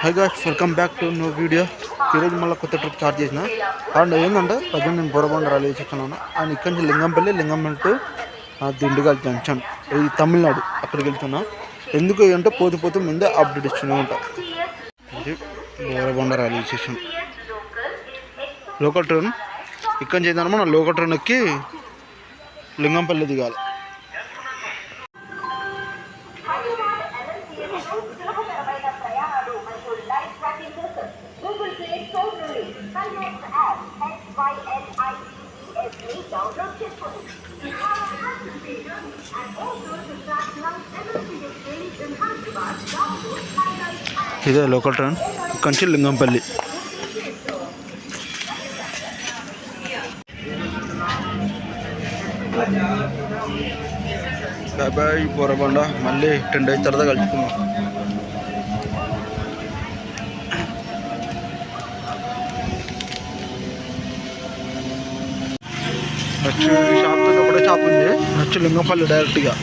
High guys, welcome back to new video. ఈరోజు మళ్ళీ కొత్త ట్రిప్ స్టార్ట్ చేసిన. అండ్ ఏంటంటే ప్రజెంట్ నేను బోరబండ రైల్వే స్టేషన్లో ఉన్నా. అండ్ ఇక్కడి నుంచి లింగంపల్లి టు దిండుగల్ జంక్షన్, ఇది తమిళనాడు, అక్కడికి వెళ్తున్నా. ఎందుకు అంటే పోతూ ముందే అప్డేట్ ఇస్తూనే ఉంటా. ఇది Borabanda railway station, local train. ఇక్కడి నుంచి ఏంటంటే మనం లోకల్ ట్రైన్ ఎక్కి లింగంపల్లి దిగాలి. ఇదే లోకల్ ట్రైన్, ఇక్కడి నుంచి లింగంపల్లి. బాయ్ బాయ్ బోరబండ, మళ్ళీ 10 days తర్వాత కలుసుకుందాం. నెక్స్ట్ షాప్తో ఒకటే షాప్ ఉంది. నెక్స్ట్ లింగంపల్లి డైరెక్ట్గా.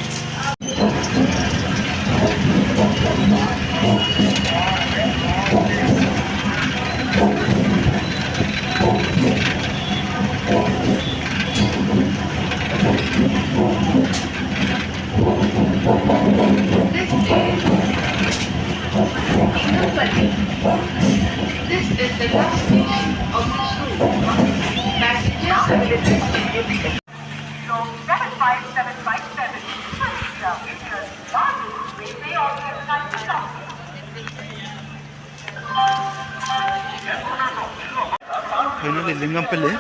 This is the last station of the school. Passengers are directed to 75757. Finally Lingampalli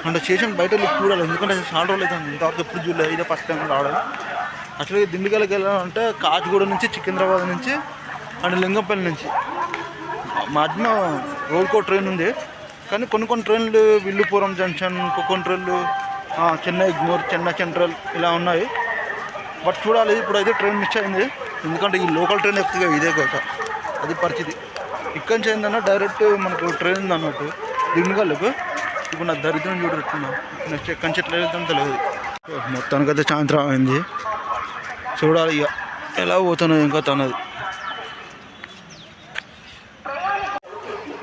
అంటే స్టేషన్ బయట చూడాలి, ఎందుకంటే చాలా రోజులు అవుతుంది. ఇంతవరకు ఎప్పుడు చూడలేదు, ఇదే ఫస్ట్ టైం రావడం. యాక్చువల్గా దిండుగలకి వెళ్ళాలంటే కాచిగూడ నుంచి, సికింద్రాబాద్ నుంచి అండ్ లింగంపల్లి నుంచి మధ్యన రోజుకో ట్రైన్ ఉంది. కానీ కొన్ని ట్రైన్లు విల్లుపురం జంక్షన్, కొన్ని ట్రైన్లు చెన్నై ఎగ్మోర్, చెన్నై సెంట్రల్ ఇలా ఉన్నాయి. బట్ చూడాలి. ఇప్పుడైతే ట్రైన్ మిస్ అయింది, ఎందుకంటే ఈ లోకల్ ట్రైన్ ఎక్కువ ఇదే కదా, అది పరిస్థితి. ఇక్కడి నుంచి ఏంటన్నా డైరెక్ట్ మనకు ట్రైన్ ఉంది అన్నట్టు దిండుగల్లకు. ఇప్పుడు నాకు దరిద్రం చూడట్టున్నా. నెక్స్ట్ ఎక్కడి నుంచి ఎట్లా వెళ్తాం తెలియదు. మొత్తానికైతే సాయంత్రం అయింది. చూడాలి ఇక ఎలా పోతున్నాయి ఇంకా తనది.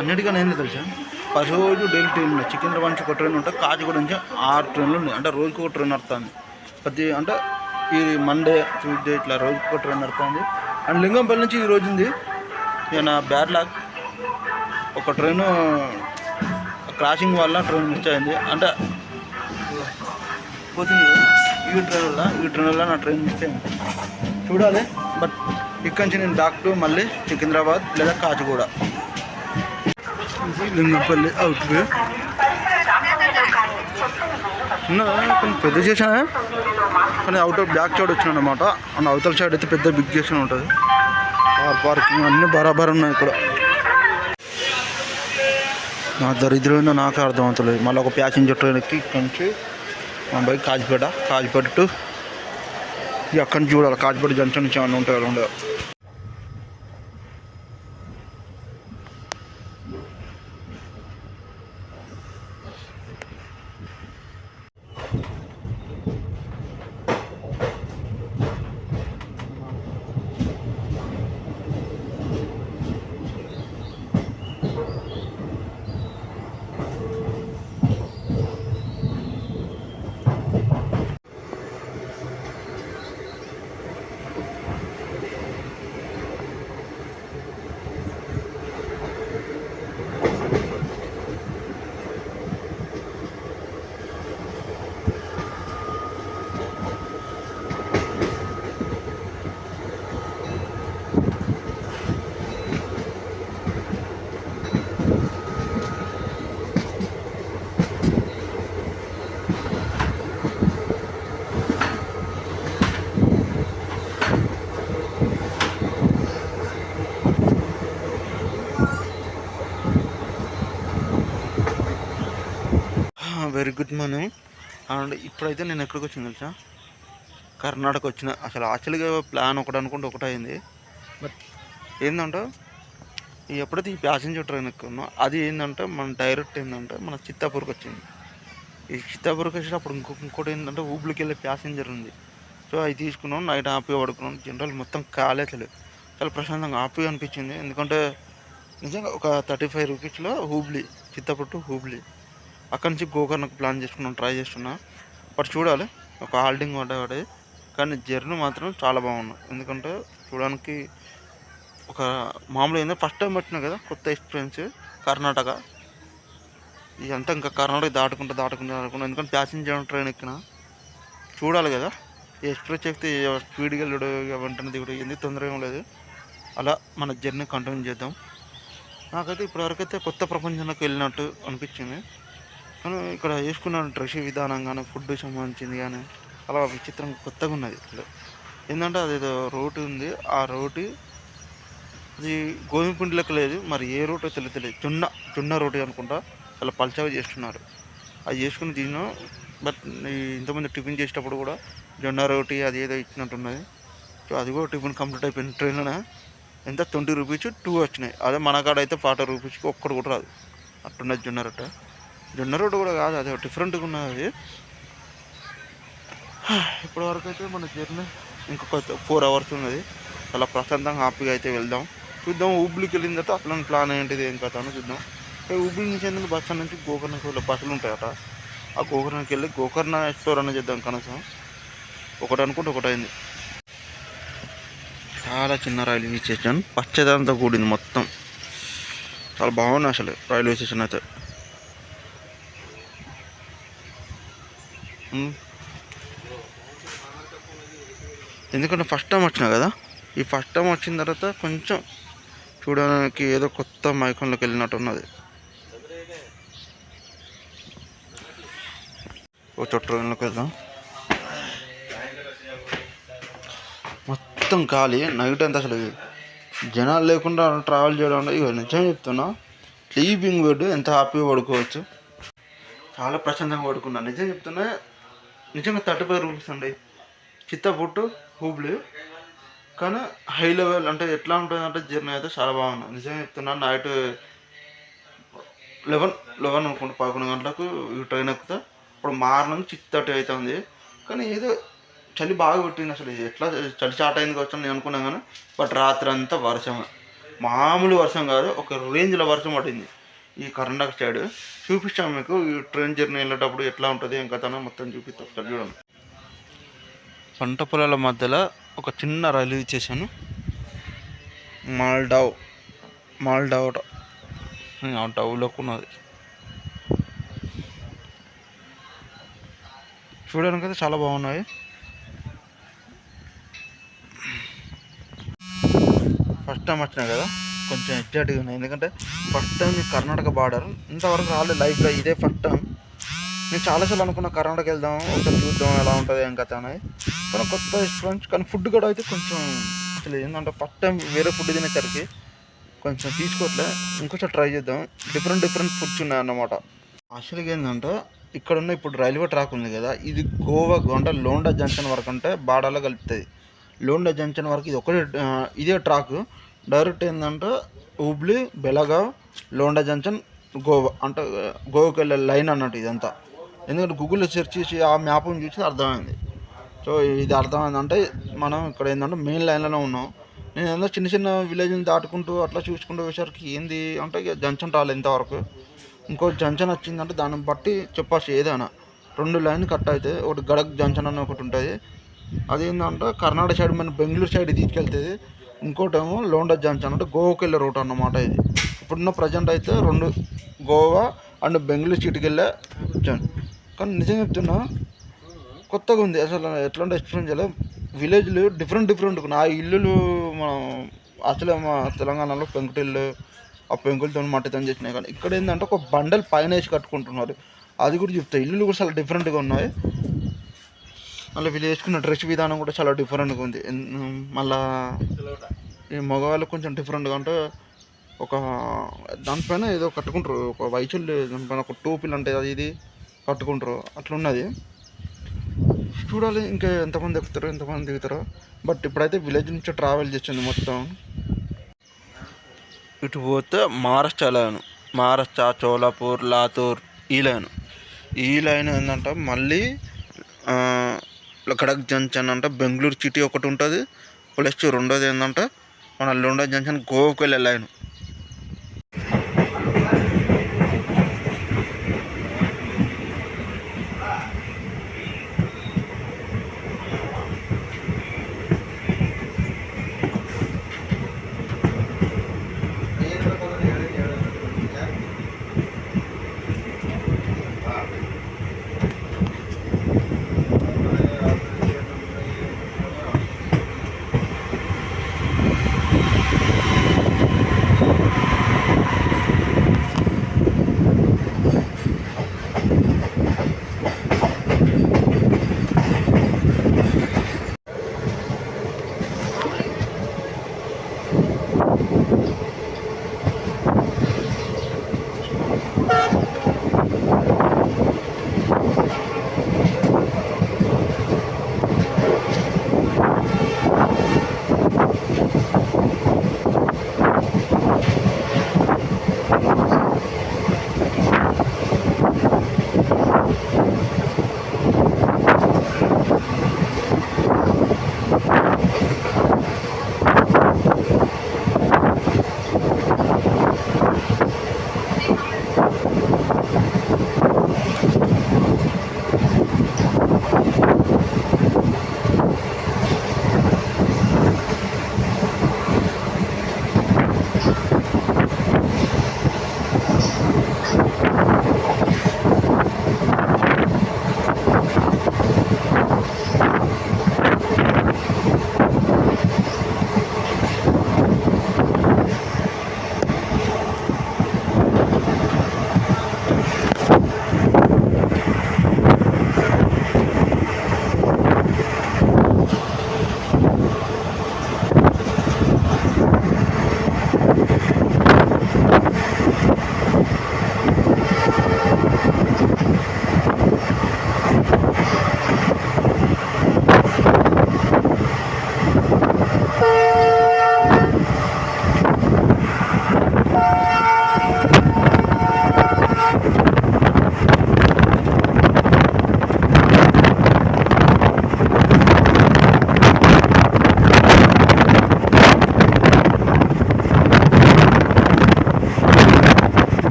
అన్నిటికన్నా ఏంది తెలుసా, రోజు డైలీ ట్రైన్ ఉన్నాయి. సికింద్రాబాద్ నుంచి ఒక ట్రైన్ ఉంటుంది, కాచిగూడ నుంచి 6 ట్రైన్లు ఉన్నాయి. అంటే రోజుకి ఒక ట్రైన్ నడుస్తుంది. అంటే ఈ మండే, ట్యూస్డే ఇట్లా రోజుకి ఒక ట్రైన్ నడుస్తుంది. అండ్ లింగంపల్లి నుంచి ఈ రోజు ఉంది. ఇక నా బ్యాడ్ లక్, ఒక ట్రైను క్రాసింగ్ వల్ల ట్రైన్ మిస్ అయింది. అంటే పోతుంది ఈ ట్రైన్ వల్ల నా ట్రైన్ మిస్ అయింది. చూడాలి. బట్ ఇక్కడి నుంచి నేను డాక్టర్ మళ్ళీ సికింద్రాబాద్ లేదా కాచిగూడ. లింగంపల్లి అవుట్ వే కొంచెం పెద్ద స్టేషన్, కానీ అవుట్ ఆఫ్ బ్యాక్ సైడ్ వచ్చిన అనమాట. అండ్ అవతల సైడ్ అయితే పెద్ద బిగ్ స్టేషన్ ఉంటుంది. పార్కింగ్ అన్నీ బరాబర్ ఉన్నాయి ఇక్కడ. నా దరిద్రం నాకు అర్థం అవుతలేదు. మళ్ళీ ఒక ప్యాసింజర్ ట్రైన్ ఎక్కి ఇక్కడి నుంచి మన బైక్ కాజిపేట టు అక్కడి నుంచి చూడాలి. కాజిపేట జంక్షన్ నుంచి ఏమన్నా ఉంటాయి ఉండవు. Very good morning. అండ్ ఇప్పుడైతే నేను ఎక్కడికి వచ్చింది తెలుసా, కర్ణాటక వచ్చిన. అసలు యాక్చువల్గా ప్లాన్ ఒకటి అనుకుంటే ఒకటి అయింది. బట్ ఏంటంటే ఎప్పుడైతే ఈ ప్యాసింజర్ ట్రైన్ ఎక్కున్నాం, అది ఏంటంటే మన డైరెక్ట్ ఏంటంటే మన చిత్తాపూర్కి వచ్చింది. ఈ చిత్తాపూర్కి వచ్చేటప్పుడు ఇంకోటి ఏంటంటే ఊబులకి వెళ్ళే ప్యాసింజర్ ఉంది. సో అది తీసుకున్నాం, నైట్ హ్యాపీగా పడుకున్నాం. జనరల్ మొత్తం కాలేతలేదు, చాలా ప్రశాంతంగా హ్యాపీగా అనిపించింది. ఎందుకంటే నిజంగా ఒక 35 రూపీస్లో హూబ్లీ, చిత్తపుట్టు హూబ్లీ. అక్కడి నుంచి గోకర్ణకు ప్లాన్ చేసుకున్నాం, ట్రై చేస్తున్నా. బట్ చూడాలి, ఒక హాల్టింగ్ పడ్డది. కానీ జర్నీ మాత్రం చాలా బాగుంది. ఎందుకంటే చూడడానికి ఒక మామూలు ఏందో ఫస్ట్ టైం వచ్చినా కదా, కొత్త ఎక్స్పీరియన్స్. కర్ణాటక ఇదంతా ఇంకా కర్ణాటక దాటుకుంటూ ఎందుకంటే ప్యాసింజర్ ట్రైన్ ఎక్కిన చూడాలి కదా. ఈ ఎక్స్ప్రెస్ ఎక్కితే స్పీడ్గా వెళ్ళడు, వెంటనే దిగుడు, ఎందుకు తొందర ఏం లేదు. అలా మన జర్నీ కంటిన్యూ చేద్దాం. నాకైతే ఇప్పటివరకైతే కొత్త ప్రపంచంలోకి వెళ్ళినట్టు అనిపించింది. కానీ ఇక్కడ వేసుకున్న డ్రెస్ విధానం కానీ, ఫుడ్ సంబంధించింది కానీ అలా విచిత్రంగా కొత్తగా ఉన్నది. ఏంటంటే అదేదో రోటి ఉంది, ఆ రోటి అది గోధుమ పిండిలోకి లేదు, మరి ఏ రోటో తెలియదు. జొన్న రోటి అనుకుంటా, చాలా పల్చగా చేస్తున్నారు. అది చేసుకుని తిన్నాం. బట్ ఇంతమంది టిఫిన్ చేసేటప్పుడు కూడా జొన్న రోటి అది ఏదో ఇచ్చినట్టున్నది. సో అది కూడా టిఫిన్ కంప్లీట్ అయిపోయింది. ట్రైన్లోనే ఎంత 20 రూపీస్ 2 వచ్చినాయి. అదే మన కాడ అయితే 40 రూపీస్కి ఒక్కటి కూడా రాదు. అట్టున్నది జొన్న రొట్టె కూడా కాదు, అది డిఫరెంట్గా ఉన్నది. అది ఇప్పటి వరకు అయితే మన జర్నీ ఇంకొక 4 అవర్స్ ఉన్నది. చాలా ప్రశాంతంగా హ్యాపీగా అయితే వెళ్దాం. చూద్దాం హుబ్లీకి వెళ్ళిన తర్వాత అట్లా ప్లాన్ ఏంటిది ఏం కథ అని చూద్దాం. హుబ్లీ నుంచి ఏంటంటే బస్ స్టాండ్ నుంచి గోకర్ణకి వెళ్ళే బస్సులు ఉంటాయట. ఆ గోకర్ణకి వెళ్ళి గోకర్ణ ఎక్స్ప్లోర్ అన్న చేద్దాం. కనీసం ఒకటి అనుకుంటే ఒకటి అయింది. చాలా చిన్న రైల్వే స్టేషన్, పచ్చదంతా కూడింది మొత్తం. చాలా బాగుంది అసలు రైల్వే స్టేషన్ అయితే. ఎందుకంటే ఫస్ట్ టైం వచ్చినా కదా, ఈ ఫస్ట్ టైం వచ్చిన తర్వాత కొంచెం చూడడానికి ఏదో కొత్త మైకంలోకి వెళ్ళినట్టు ఉన్నది. ఓ ట్రైన్లోకి వెళ్దాం. మొత్తం ఖాళీ, నైట్ అంతా అసలు జనాలు లేకుండా ట్రావెల్ చేయడం అంటే ఇక నిజం చెప్తున్నా, స్లీపింగ్ బెడ్ ఎంత హ్యాపీగా పడుకోవచ్చు. చాలా ప్రశాంతంగా పడుకున్నా. నిజం చెప్తున్నా, నిజంగా 35 రూపీస్ అండి చిత్తపుట్టు హుబ్లీ. కానీ హై లెవెల్ అంటే ఎట్లా ఉంటుంది అంటే జర్నీ అయితే చాలా బాగుంది. నిజంగా చెప్తున్నా, నైట్ 11 అనుకుంటా 11 గంటలకు ఈ ట్రైన్ ఎక్కుతా. ఇప్పుడు మార్నింగ్ 6:30 అవుతుంది. కానీ ఏదో చలి బాగా పెట్టింది. అసలు ఎట్లా చలి స్టార్ట్ అయింది కావచ్చు నేను అనుకున్నాను. కానీ బట్ రాత్రి అంతా వర్షం, మామూలు వర్షం కాదు, ఒక రేంజ్లో వర్షం పట్టింది ఈ కర్ణాటక సైడ్. చూపిస్తాను మీకు ఈ ట్రైన్ జర్నీ వెళ్ళేటప్పుడు ఎట్లా ఉంటుంది ఏం కథ మొత్తం చూపిస్తాను. ఒకసారి చూడండి. పంట పొలాల మధ్యలో ఒక చిన్న రైల్వే స్టేషన్, మాల్డావ్ టౌన్లోకి ఉన్నది. చూడడానికి అయితే చాలా బాగున్నాయి. ఫస్ట్ టైం వచ్చినా కదా, కొంచెం ఎగ్జైట్గా ఉన్నాయి. ఎందుకంటే ఫస్ట్ టైం కర్ణాటక బార్డర్ ఇంతవరకు రాలేదు లైఫ్లో, ఇదే ఫస్ట్ టైం. నేను చాలాసార్లు అనుకున్నా కర్ణాటక వెళ్దాం, ఒకసారి చూద్దాం ఎలా ఉంటుంది ఏం కథ అని. కానీ కొత్త ఎక్స్పీరియన్స్. కానీ ఫుడ్ కూడా అయితే కొంచెం అసలు ఏంటంటే ఫస్ట్ టైం వేరే ఫుడ్ తినేసరికి కొంచెం తీసుకోవట్లే. ఇంకోసారి ట్రై చేద్దాం. డిఫరెంట్ ఫుడ్స్ ఉన్నాయన్నమాట. యాక్చువల్గా ఏంటంటే ఇక్కడున్న ఇప్పుడు రైల్వే ట్రాక్ ఉంది కదా, ఇది గోవా అంటే లోండా జంక్షన్ వరకు అంటే బాడాలో కలుపుతుంది. లోండా జంక్షన్ వరకు ఇది ఒకటే, ఇదే ట్రాక్. డైరెక్ట్ ఏంటంటే హుబ్లీ, బెలగావ్, లోండా జంక్షన్, గోవా అంటే గోవాకి వెళ్ళే లైన్ అన్నట్టు ఇదంతా. ఎందుకంటే గూగుల్లో సెర్చ్ చేసి ఆ మ్యాప్ని చూసి అర్థమైంది. సో ఇది అర్థమైందంటే మనం ఇక్కడ ఏంటంటే మెయిన్ లైన్లోనే ఉన్నాం. నేను ఏదో చిన్న విలేజ్ని దాటుకుంటూ అట్లా చూసుకుంటూ వచ్చేసరికి ఏంది అంటే ఇక జంక్షన్ రాలేదు ఇంతవరకు. ఇంకో జంక్షన్ వచ్చిందంటే దాన్ని బట్టి చెప్పచ్చు ఏదైనా. 2 లైన్లు కట్ అయితే ఒకటి గడక్ జంక్షన్ అని ఒకటి ఉంటుంది. అదేంటంటే కర్ణాటక సైడ్ మన బెంగళూరు సైడ్ తీసుకెళ్తుంది. ఇంకోటేమో లోండా జంక్షన్ అంటే గోవాకి వెళ్ళే రూట్ అన్నమాట ఇది. ఇప్పుడున్న ప్రజెంట్ అయితే 2 గోవా అండ్ బెంగళూరు సిటీకి వెళ్ళే జంక్షన్. కానీ నిజం చెప్తున్నా కొత్తగా ఉంది అసలు. ఎట్లాంటి ఎక్స్పీరియన్స్ చేయాలి. విలేజ్లు డిఫరెంట్ ఉన్నాయి. ఆ ఇల్లులు మనం అసలు మా తెలంగాణలో పెంకుటిల్లు, ఆ పెంకులతో మట్టితో చేసినాయి. కానీ ఇక్కడ ఏంటంటే ఒక బండల్ పైన వేసి కట్టుకుంటున్నారు. అది కూడా చెప్తాయి. ఇల్లులు కూడా చాలా డిఫరెంట్గా ఉన్నాయి. మళ్ళీ వీళ్ళు వేసుకున్న డ్రెస్ విధానం కూడా చాలా డిఫరెంట్గా ఉంది. మళ్ళా ఈ మగవాళ్ళు కొంచెం డిఫరెంట్గా అంటే ఒక దానిపైన ఏదో కట్టుకుంటారు, ఒక వైచుల్లు దానిపైన ఒక టోపీలు అంటే అది ఇది కట్టుకుంటారు. అట్లున్నది. చూడాలి ఇంకా ఎంతమంది ఎక్కుతారో ఎంతమంది దిగుతారో. బట్ ఇప్పుడైతే విలేజ్ నుంచి ట్రావెల్ చేసింది మొత్తం. ఇటు పోతే మహారాష్ట్ర చోలాపూర్, లాతూర్ ఈ లైన్ ఏంటంటే మళ్ళీ గడక్ జంక్షన్ అంటే బెంగళూరు సిటీ ఒకటి ఉంటుంది. ప్లస్ రెండోది ఏంటంటే మన లోండా జంక్షన్ గోవాకి వెళ్ళే లైన్.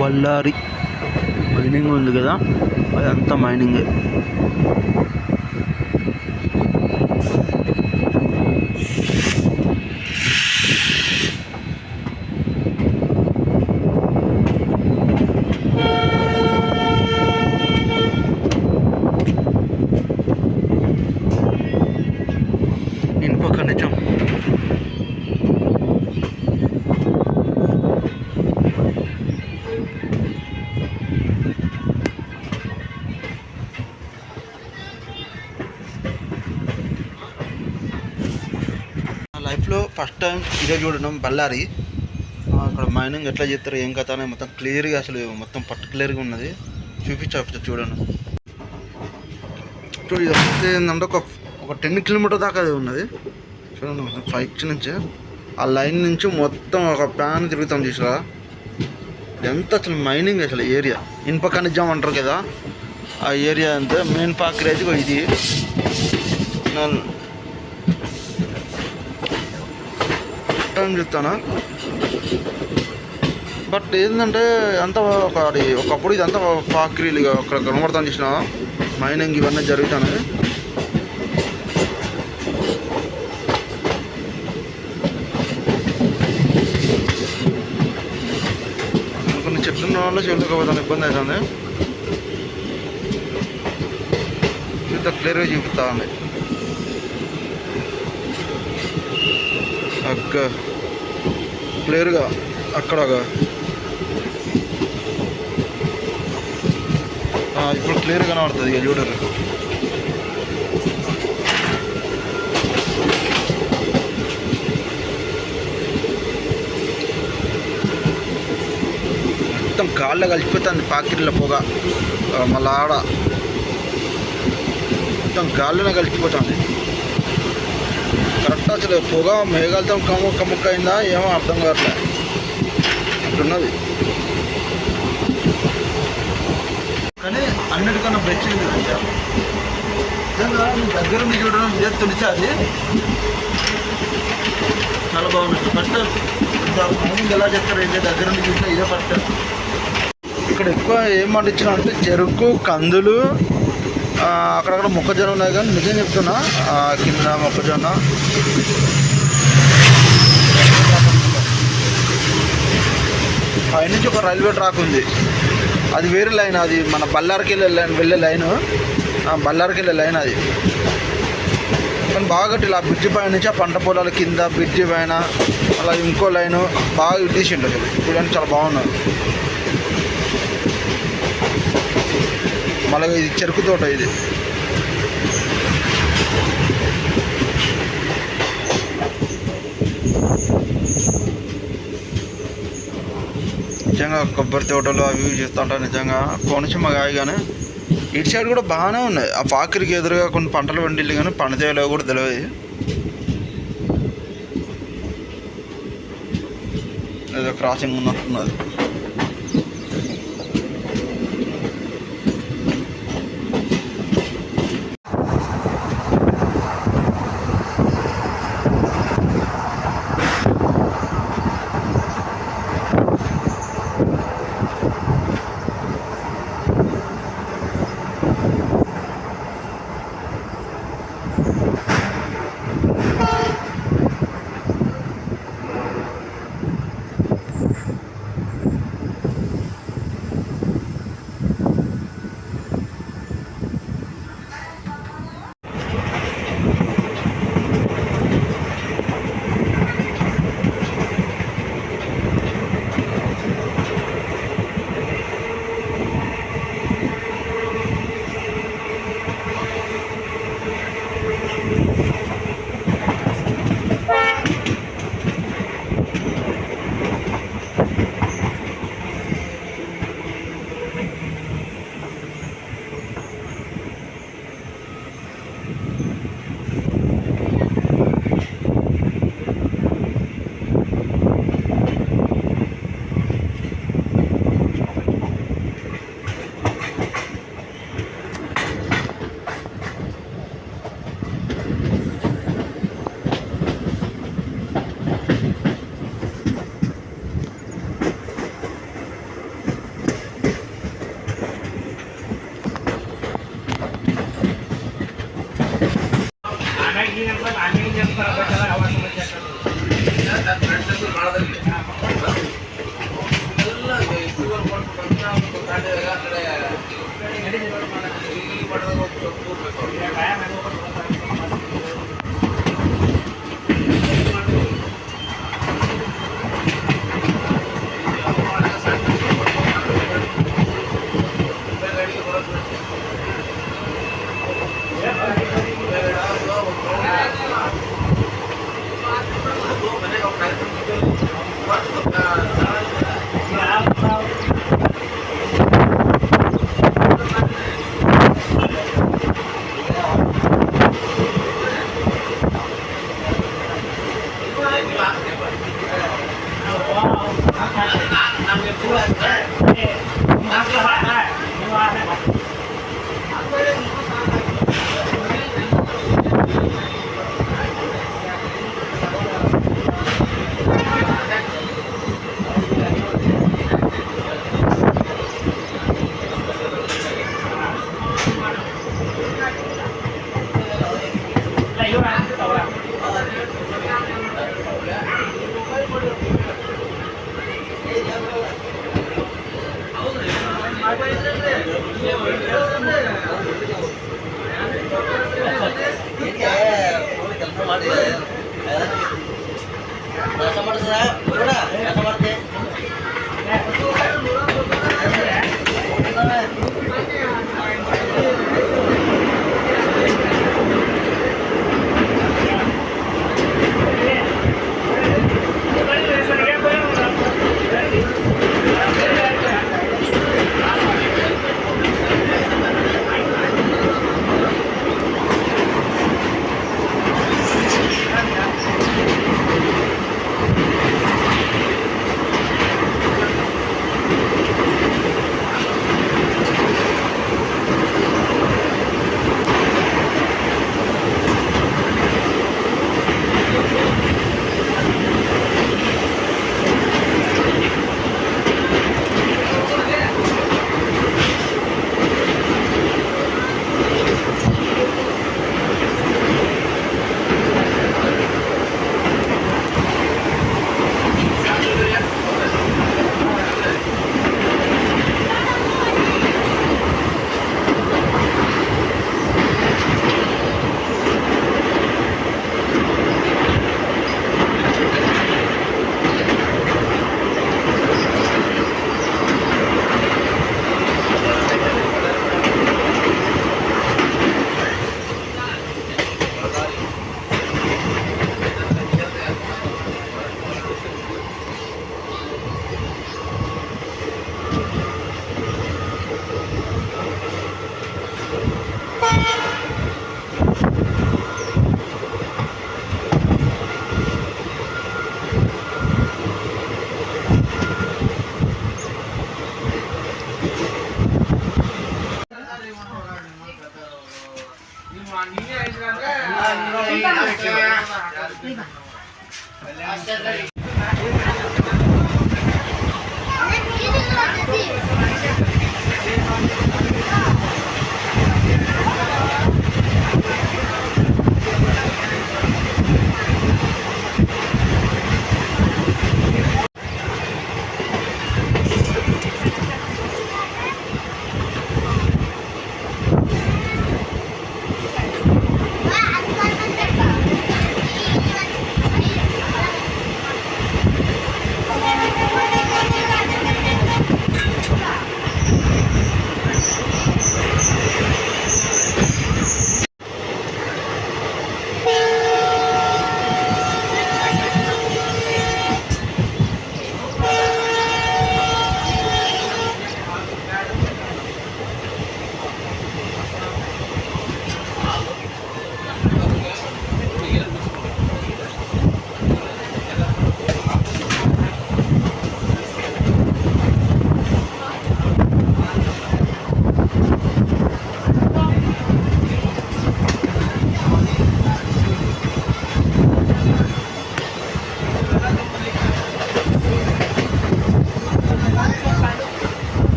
బళ్ళారి మైనింగ్ ఉంది కదా, అదంతా మైనింగే. ఇనుప ఖనిజం. నా లైఫ్లో ఫస్ట్ టైం ఇదే చూడడం బళ్ళారి. అక్కడ మైనింగ్ ఎట్లా చేస్తారు ఏం కథ అనేది మొత్తం క్లియర్గా, అసలు మొత్తం పర్టికులర్గా ఉన్నది. చూపించవచ్చు చూడండి. చూడు ఇది వస్తే ఏంటంటే ఒక 10 కిలోమీటర్ దాకా అది ఉన్నది చూడండి. 5 నుంచి ఆ లైన్ నుంచి మొత్తం ఒక ప్యాన్ తిరుగుతాం చూసారా. ఎంత అసలు మైనింగ్ అసలు ఏరియా. ఇనుప ఖనిజం అంటారు కదా, ఆ ఏరియా అంతా మెయిన్ ఫ్యాక్టరీ ఇది. టైం చెప్తాను. బట్ ఏంటంటే అంత ఒకప్పుడు ఇదంతా ఫ్యాక్టరీలు అక్కడ కనబడతాను చూసిన మైనింగ్ ఇవన్నీ జరుగుతాయి. కొన్ని చెట్లు ఉన్న వల్ల చూడకపోతాను, ఇబ్బంది అవుతుంది. ఇంత క్లియర్గా చూపుతా ఉంది. క్లియర్గా అక్కడ ఇప్పుడు క్లియర్గా కనబడుతుంది. ఇక చూడరు. మొత్తం గాల్లో కలిసిపోతుంది ఫ్యాక్టరీలో పొగ. మళ్ళీ ఆడ మొత్తం గాల్లోనే కలిసిపోతుంది. కరెక్ట్ అసలు పొగ మేఘాలతో కమ్ముక్క అయిందా ఏమో అర్థం కావట్లే, అట్లున్నది. కానీ అన్నిటికన్నా బెస్ట్ నిజంగా దగ్గర ఉండి చూడడం ఇదే తొలిచి అది చాలా బాగుంది. ఫస్ట్ మైనింగ్ ఎలా చేస్తారు అయితే దగ్గర ఉండి చూసినా ఇదే ఫస్ట్. ఇక్కడ ఎక్కువ ఏం పండించిన అంటే చెరుకు, కందులు, అక్కడక్కడ మొక్కజొన్న ఉన్నాయి. కానీ నిజం చెప్తున్నా కింద మొక్కజొన్న. పైనుంచి ఒక రైల్వే ట్రాక్ ఉంది, అది వేరే లైన్. అది మన బళ్ళారికి వెళ్ళే లైను, బళ్ళారికి వెళ్ళే లైన్ అది. కానీ బాగా ఇలా బ్రిడ్జి పైన నుంచి ఆ పంట పొలాల కింద బ్రిడ్జి పైన అలా ఇంకో లైను బాగా ఇడ్డేసిండు. అసలు చూడడానికి చాలా బాగున్నది. మళ్ళీ ఇది చెరుకు తోట. ఇది నిజంగా కొబ్బరి తోటలు అవి చేస్తూ ఉంటారు. నిజంగా కోనసీమ కాయ. కానీ ఇటు సైడ్ కూడా బాగానే ఉన్నాయి. ఆ పాకరికి ఎదురుగా కొన్ని పంటలు పండిల్లు కానీ పండుతాయో కూడా తెలియదు. ఏదో క్రాసింగ్ ఉన్నట్టున్నది.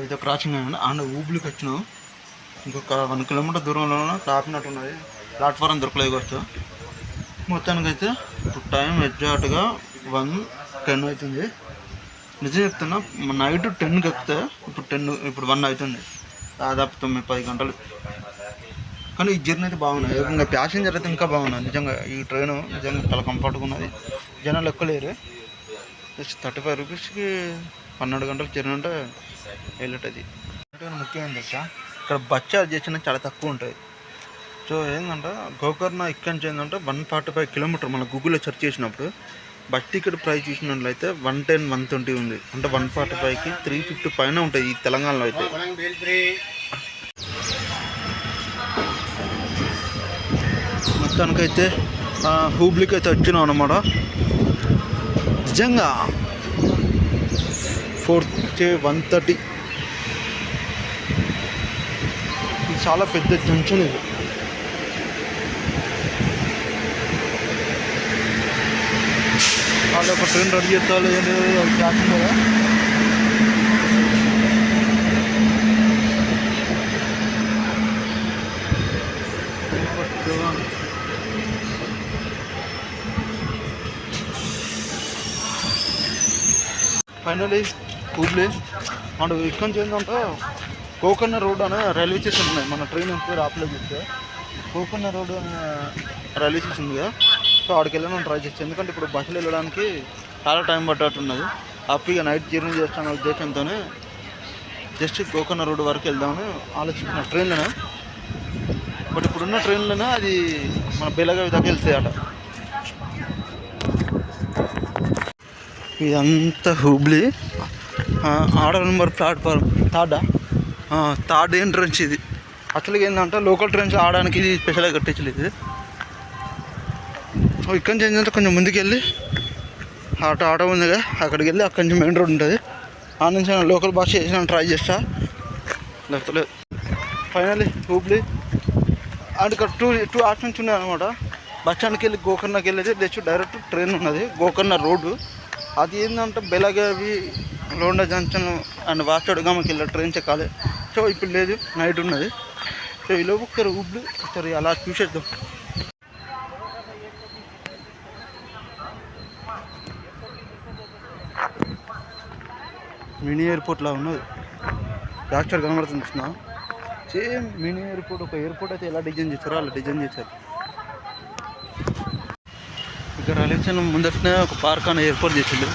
ఇది క్రాసింగ్ అయ్యండి అండ్ ఊబులికి వచ్చినాం. ఇంకొక 1 కిలోమీటర్ దూరంలో ఆపినట్టున్నది. ప్లాట్ఫారం దొరకలేదు కావచ్చు. మొత్తానికి అయితే ఇప్పుడు టైం ఎగ్జాక్ట్గా 1:10 అవుతుంది. నిజం చెప్తున్నా, నైట్ 10కి ఎక్కితే ఇప్పుడు 1 అవుతుంది. దాదాపు 9-10 గంటలు. కానీ ఈ జర్నీ అయితే బాగున్నది. ఇంకా ప్యాసింజర్ అయితే ఇంకా బాగున్నది. నిజంగా ఈ ట్రైన్ నిజంగా చాలా కంఫర్ట్గా ఉన్నది. జనాలు ఎక్కలేరు. జస్ట్ 35 రూపీస్కి 12 గంటలు జర్నీ అంటే వెళ్ళటది. ముఖ్యం తెలుసా, ఇక్కడ బస్ ఛార్జ్ చేసిన చాలా తక్కువ ఉంటుంది. సో ఏంటంటే గోకర్ణ ఇక్కడి నుంచి ఏంటంటే 145 కిలోమీటర్. మన గూగుల్లో సెర్చ్ చేసినప్పుడు బస్ టికెట్ ప్రైస్ చూసినట్లయితే 110-120 ఉంది. అంటే 145కి 350 పైన ఉంటుంది ఈ తెలంగాణలో అయితే. మొత్తానికైతే హూబ్లీకి అయితే వచ్చినాం అన్నమాట. నిజంగా 130. ఇది చాలా పెద్ద జంక్షన్ ఇది. వాళ్ళు ఒక ట్రైన్ రెడీ చేస్తారు ఏంటి చేస్తుంది కదా. ఫైనలీ హూబ్లీ అండ్ ఇక్కడి నుంచి ఏంటంటే గోకర్ణ రోడ్ అనే రైల్వే స్టేషన్ ఉన్నాయి. మన ట్రైన్ పేరు ఆపలేదు చెప్తే గోకర్ణ రోడ్ అనే రైల్వే స్టేషన్ ఉంది కదా. సో అక్కడికి వెళ్ళాలని ట్రై చేస్తాను. ఎందుకంటే ఇప్పుడు బస్సులు వెళ్ళడానికి చాలా టైం పట్టేట్టున్నది. హ్యాపీగా నైట్ జర్నీ చేస్తాను ఉద్దేశంతోనే జస్ట్ గోకర్ణ రోడ్ వరకు వెళ్దామని ఆలోచించిన ట్రైన్లోనే. బట్ ఇప్పుడున్న ట్రైన్లోనే అది మన బెలగావి దాకా వెళ్తాయి అట. ఇదంతా Hubli order number platform third entrance ఇది. యాక్చువల్గా ఏంటంటే లోకల్ ట్రైన్స్ ఆడడానికి ఇది స్పెషల్గా కట్టించలేదు. ఇక్కడి నుంచి ఏంటంటే కొంచెం ముందుకు వెళ్ళి ఆటో ఉందిగా అక్కడికి వెళ్ళి అక్కడి నుంచి మెయిన్ రోడ్ ఉంటుంది. ఆ నుంచి నేను లోకల్ బస్ చేసిన ట్రై చేస్తా, లేకపోతే ఫైనల్లీ హూబ్లీ అండ్ ఇక్కడ టూ ఆప్షన్స్ ఉన్నాయి అనమాట. బస్ స్టాండ్కి వెళ్ళి గోకర్ణకి వెళ్ళేది, లేచి డైరెక్ట్ ట్రైన్ ఉన్నది గోకర్ణ రోడ్డు. అది ఏంటంటే బెలగావి, లోండా జంక్షన్ అండ్ వాస్కోడిగామకి వెళ్ళే ట్రైన్ చెక్కాలి. సో ఇప్పుడు లేదు, నైట్ ఉన్నది. సో ఈలోపు ఒకసారి హూబ్లీ ఒకసారి అలా చూసేద్దాం. మినీ ఎయిర్పోర్ట్లా ఉన్నది. యాక్చువల్ కనబడుతుంది చూసిన సేమ్ మినీ ఎయిర్పోర్ట్. ఒక ఎయిర్పోర్ట్ అయితే ఎలా డిజైన్ చేస్తారో అలా డిజైన్ చేశారు. ఇక్కడ రైల్వే ముందటనే ఒక పార్క్ అనే ఏర్పాటు చేసిండు.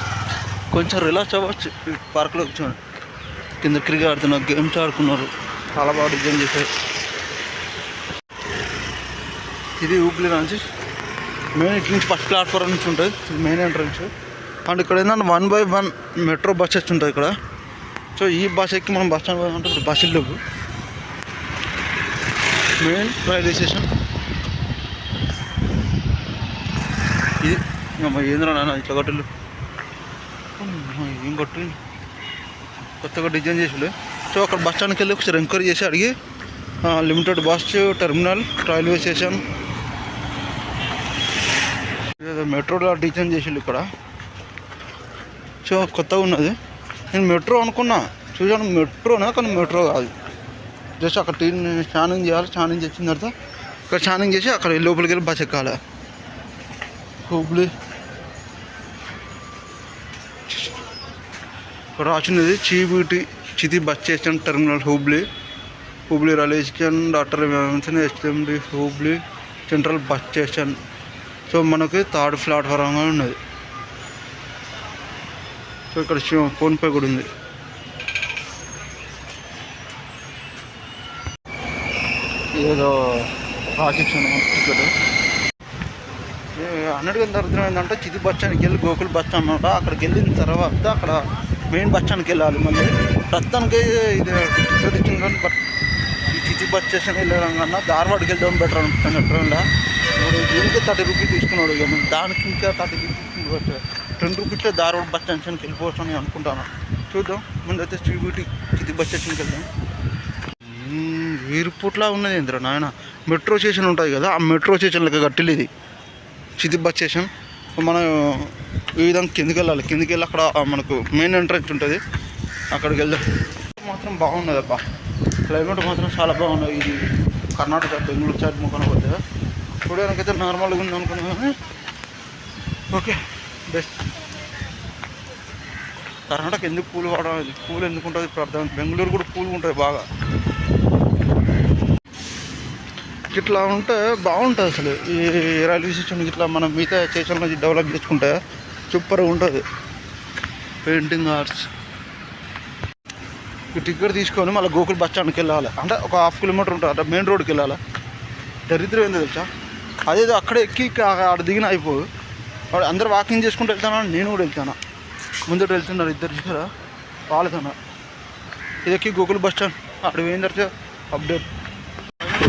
కొంచెం రిలాక్స్ అవ్వచ్చు పార్క్లో కూర్చొని. కింద క్రికెట్ ఆడుతున్నారు, గేమ్స్ ఆడుకున్నారు. చాలా బాగా డిజైన్ చేశారు. ఇది హూబ్లీ నుంచి మెయిన్ ఇటు నుంచి ఫస్ట్ ప్లాట్ఫామ్ నుంచి ఉంటుంది మెయిన్ ఎంట్రన్స్. అండ్ ఇక్కడ ఏంటంటే 1/1 మెట్రో బస్సెస్ ఉంటుంది ఇక్కడ. సో ఈ బస్ ఎక్కి మనం బస్ స్టాండ్ పోయామంటే ఇప్పుడు బస్సులు లేవు. మెయిన్ రైల్వే స్టేషన్ ఇది. ఏంద్రా నాన్న ఇట్లా కట్టలు ఏం కట్టు కొత్తగా డిజైన్ చేసి. సో అక్కడ బస్ స్టాండ్కి వెళ్ళి ఒకసారి ఎంక్వైరీ చేసి అడిగి limited bus terminal railway station మెట్రోలో డిజైన్ చేసి ఇక్కడ. సో కొత్తగా ఉన్నది. నేను మెట్రో అనుకున్నా, చూసాను మెట్రోనా, కానీ మెట్రో కాదు. జస్ట్ అక్కడ స్నానం చేయాలి. స్నానం చేసిన తర్వాత ఇక్కడ స్నానం చేసి అక్కడ లోపలికి వెళ్ళి బస్ ఎక్కాలి. హూబ్లీ ఇక్కడ రాసినది చితి bus station terminal Hubli railway station doctor SMD Hubli central bus station. So మనకి థర్డ్ ప్లాట్ఫారంగా ఉన్నది. సో ఇక్కడ ఫోన్పే కూడా ఉంది. ఏదో రాసిచ్చాను టికెట్. అన్నిటికీ దరిద్రం ఏంటంటే చితి బస్ స్టాండ్కి వెళ్ళి గోకుల్ బస్ స్టాండ్ అనమాట. అక్కడికి వెళ్ళిన తర్వాత అక్కడ మెయిన్ బస్ స్టాండ్కి వెళ్ళాలి. మళ్ళీ ప్రస్తుతానికి ఇది టికెట్ ఇచ్చింది కానీ బట్ ఈ చితి బస్ స్టేషన్ వెళ్ళడం కన్నా ధార్వాడ్కి వెళ్దాం బెటర్ అనుకుంటాను ట్రైన్లో. ఇప్పుడు దీనికి 30 రూపీస్ తీసుకున్నాడు. ఇక దానికి ఇంకా 30 రూపీస్ 10 రూపీస్లో ధార్వాడ్ బస్ స్టేషన్కి వెళ్ళిపోవచ్చు అని అనుకుంటాను. చూద్దాం. ముందైతే చితి బస్ స్టేషన్కి వెళ్దాం. ఎయిర్పోర్ట్లా ఉన్నది ఏంద్రా నాయన. మెట్రో స్టేషన్ ఉంటుంది కదా, ఆ మెట్రో స్టేషన్లకి కట్టిల్లు ఇది చితి బస్ స్టేషన్. మనం ఈ విధంగా కిందికి వెళ్ళాలి. కిందికి వెళ్ళి అక్కడ మనకు మెయిన్ ఎంట్రన్స్ ఉంటుంది, అక్కడికి వెళ్దాం. మాత్రం బాగున్నది అబ్బా, క్లైమేట్ మాత్రం చాలా బాగున్నది. ఇది కర్ణాటక బెంగళూరు సైడ్ ముఖాన పోతే చూడడానికైతే నార్మల్గా ఉంది అనుకున్నాను కానీ ఓకే బెస్ట్. కర్ణాటక ఎందుకు కూల్ వాడడం, కూల్ ఎందుకు ఉంటుంది ఇప్పుడు అర్థం. బెంగళూరు కూడా కూల్గా ఉంటుంది బాగా. ఇట్లా ఉంటే బాగుంటుంది అసలు. ఈ రైల్వే స్టేషన్ ఇట్లా మనం మిగతా స్టేషన్లో డెవలప్ చేసుకుంటే సూపర్గా ఉంటుంది. పెయింటింగ్ ఆర్ట్స్ ఈ టికెట్ తీసుకొని మళ్ళీ గోకుల్ బస్ స్టాండ్కి వెళ్ళాలి. అంటే ఒక 1/2 కిలోమీటర్ ఉంటుంది, అంటే మెయిన్ రోడ్కి వెళ్ళాలి. దరిద్రం ఏందో తెలుసా, అదేదో అక్కడ ఎక్కి ఆడ దిగిన అయిపోదు. వాడు అందరు వాకింగ్ చేసుకుంటూ వెళ్తాను, నేను కూడా వెళ్తాను. ముందట వెళ్తున్నారు ఇద్దరు చూసారా, వాళ్ళతోనా. ఇది ఎక్కి గోకుల్ బస్ స్టాండ్ అక్కడ పోయిన తర్వాత అప్డేట్.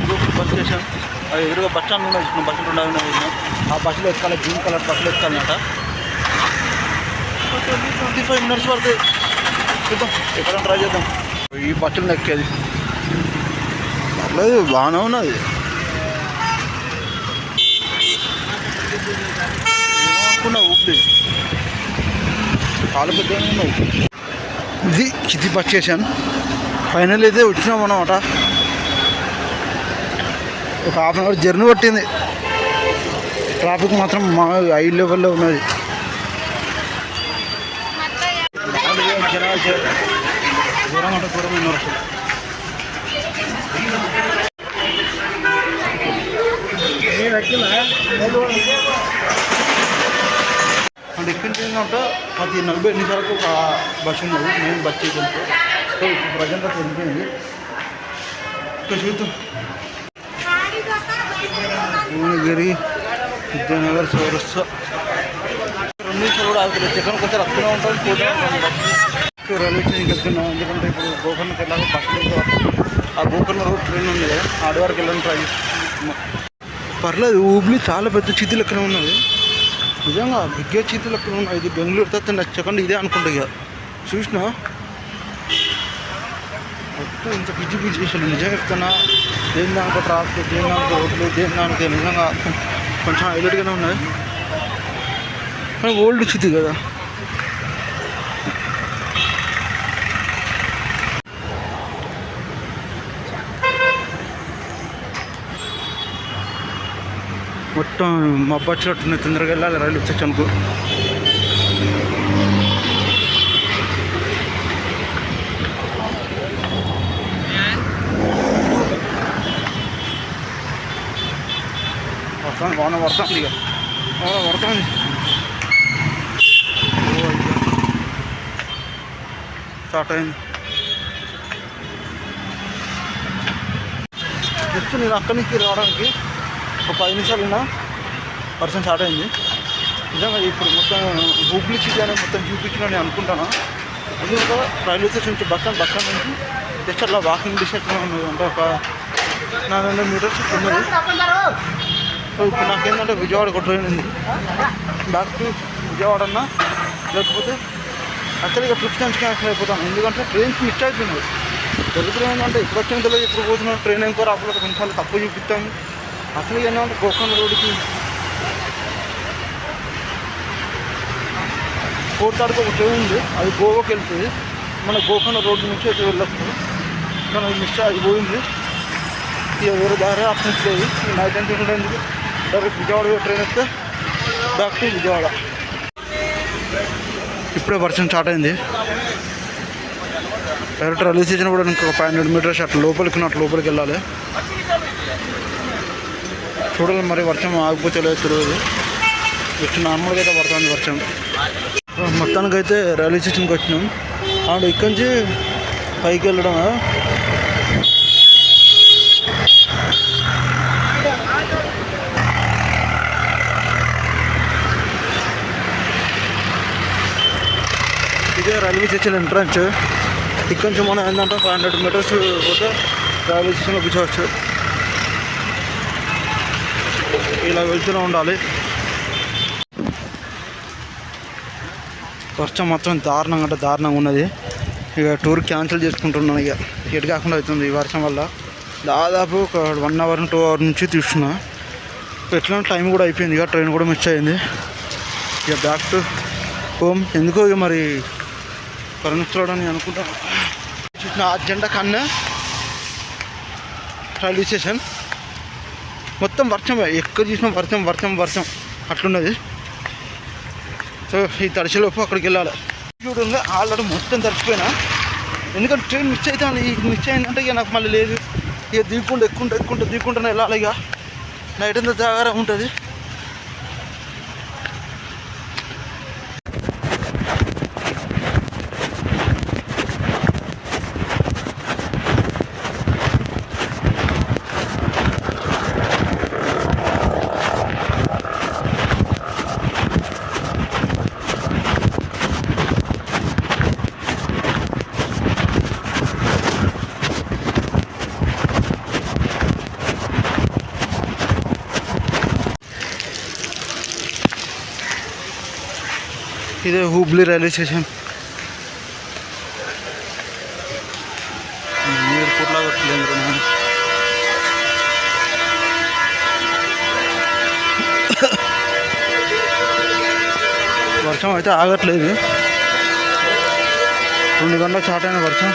గోకుల్ బస్ స్టేషన్ అది ఎదురుగా బస్ స్టాండ్ కూడా వచ్చిన బస్సులు ఉండాలి. ఆ బస్సులో ఎక్కాలి, గ్రీన్ కలర్ బస్సులో ఎక్కాలన్నమాట. 25 మినిట్స్ పడుతుంది. చూద్దాం ఎక్కడైనా ట్రై చేద్దాం. ఈ బస్సులు ఎక్కేది పర్లేదు, బాగానే ఉన్నది. ఏమనుకున్నా ఊపిరి చాలా పెద్దగా ఉన్నాయి. ఇది బస్ స్టేషన్. ఫైనల్ అయితే వచ్చినాం అన్నమాట. ఒక 1/2 అవర్ జర్నీ పట్టింది. ట్రాఫిక్ మాత్రం మా హై లెవెల్లో ఉన్నది. దూరం అంటే దూరం ఉన్నారు అసలు. అంటే ఎక్కింది ఏంటంటే 40 నిమిషాలకు ఒక బస్సు ఉన్నది, మెయిన్ బస్ స్టేషన్. సో ఇప్పుడు ప్రజెంట్ అసలు వెళ్ళిపోయింది. ఇక్కడ చూద్దాం. భువనగిరి, విద్యానగర్, చౌరస్తా 2 నిమిషాలు కూడా ఆగుతుంది. చికెన్ కొంచెం రక్కునే ఉంటుంది, పోతూనే ఉంటుంది. రైల్వే స్టేషన్కి వెళ్తున్నాం, ఎందుకంటే ఇప్పుడు గోకర్ణకి వెళ్ళాలి. బస్సు ఆ గోకర్ణ రోడ్ ట్రైన్ ఉంది కదా, ఆడవారికి వెళ్ళాలని ట్రై చేస్తున్నాం. పర్లేదు, హుబ్లీ చాలా పెద్ద చీతి లెక్కనే ఉన్నది. నిజంగా బిగ్గే చీతి లెక్కనే ఉన్నాయి. ఇది బెంగళూరు తర్వాత నచ్చకుండా ఇదే అనుకుంటా. ఇక చూసినా మొత్తం ఇంత బిజీ చేసాను. నిజంగా చెప్తున్నా, దేని దానికో ట్రాఫిక్, దేని దానికో రోడ్లు, దేని దానికో నిజంగా కొంచెం హైలైట్గానే ఉన్నాయి. కానీ ఓల్డ్ సిటీ కదా. మొత్తం మబ్బచ్చినట్టున్నాయి. తొందరగా వెళ్ళాలి రైల్వే స్టేషన్కు. వస్తాను, వాన పడుతుంది. ఇక వాన పడుతుంది. స్టార్ట్ అయింది. జస్ట్ నేను అక్కడి నుంచి రావడానికి ఒక 10 నిమిషాలు ఉన్నా వర్షం స్టార్ట్ అయింది. నిజంగా ఇప్పుడు మొత్తం హుబ్లీ సిటీ అనేది మొత్తం చూపించిన నేను అనుకుంటాను. ఎందుకంటే రైల్వే స్టేషన్ నుంచి బస్ స్టాండ్ నుంచి జస్ట్ అట్లా వాకింగ్ డిస్టెన్స్లో ఉన్నది. అంటే ఒక 900 మీటర్స్ ఉన్నది. సో ఇప్పుడు నాకేంటంటే విజయవాడ ఒక ట్రైన్ ఉంది, బ్యాక్ టు విజయవాడ అన్నా, లేకపోతే యాక్చువల్లీ ఇక ట్రిప్స్ నుంచి క్యాన్సిల్ అయిపోతాను. ఎందుకంటే ట్రైన్స్ మిస్ అవుతున్నాయి. తెలుగులో ఏంటంటే ఇప్పుడు వచ్చిన తెలియదు, ఇప్పుడు పోతున్నాం. ట్రైన్ ఇంకో రాకపోతే కొన్నిసార్లు తప్పు చూపిస్తాము. అసలు ఏంటంటే గోకర్ణ రోడ్డుకి 4 తారీఖు ఒక ట్రైన్ ఉంది, అది గోవాకి వెళ్తుంది. మన గోకర్ణ రోడ్డు నుంచి అయితే వెళ్ళచ్చు. కానీ అది మిస్ అది పోయింది. ఇక వేరే దారి ఆప్షన్స్ లేదు. నైట్ ఎంత ఉండేందుకు డైరెక్ట్ విజయవాడ ట్రైన్ వస్తే బ్యాక్ టు విజయవాడ. ఇప్పుడే వర్షం స్టార్ట్ అయింది. డైరెక్ట్ రైల్వే స్టేషన్ కూడా ఇంకొక 500 మీటర్స్ అట్లా లోపలికి వెళ్ళాలి. చూడాలి మరి వర్షం ఆగిపోతే లేదు తెలియదు. జస్ట్ నార్మల్గా అయితే పడుతుంది వర్షం. మొత్తానికి అయితే రైల్వే స్టేషన్కి వచ్చినాం. అండ్ ఇక్కడి నుంచి పైకి వెళ్ళడం ఇదే రైల్వే స్టేషన్ ఎంట్రన్స్. ఇక్కడి నుంచి మనం ఏంటంటే 500 మీటర్స్ పోతే రైల్వే స్టేషన్లో కూర్చోవచ్చు. ఇలా వెళ్తూనే ఉండాలి. వర్షం మాత్రం దారుణంగా అంటే దారుణంగా ఉన్నది. ఇక టూర్ క్యాన్సిల్ చేసుకుంటున్నాను. ఇక ఎటు కాకుండా అవుతుంది ఈ వర్షం వల్ల. దాదాపు ఒక 1 అవర్ 2 అవర్ నుంచి తీస్తున్నా. ఎట్లా టైం కూడా అయిపోయింది. ఇక ట్రైన్ కూడా మిస్ అయింది. ఇక బ్యాక్ టు హోమ్. ఎందుకో ఇక మరి కరెన్సీ చూడని అనుకుంటాను. చూసిన అజెండా కన్నా రైల్వే స్టేషన్ మొత్తం వర్షమే, ఎక్కడ చూసినా వర్షం వర్షం వర్షం అట్లున్నది. సో ఈ తడిచేలోపు అక్కడికి వెళ్ళాలి. చూడండి ఆల్రెడీ మొత్తం తడిచిపోయినా, ఎందుకంటే ట్రైన్ మిస్ అవుతాను. ఈ మిస్ అయిందంటే ఇక నాకు మళ్ళీ లేదు, ఇక దిగుకుంటూనే వెళ్ళాలి. ఇక నైట్ అంతా జాగారం ఉంటుంది. ఇదే హుబ్లీ రైల్వే స్టేషన్. ఎయిర్పోర్ట్ లాగా వస్తుంది. వర్షం అయితే ఆగట్లేదు. 2 గంటలకు స్టార్ట్ అయిన వర్షం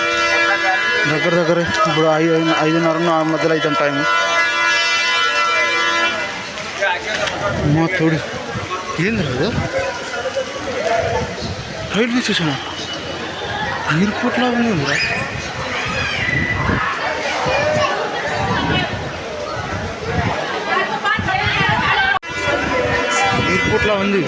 దగ్గర ఇప్పుడు 5:30 మధ్యలో అవుతాం టైం. మా తోడు ఏంది కదా రైల్వే స్టేషన్ ఎయిర్పోర్ట్ లాగా ఉంది. ఎయిర్పోర్ట్ లా ఉంది.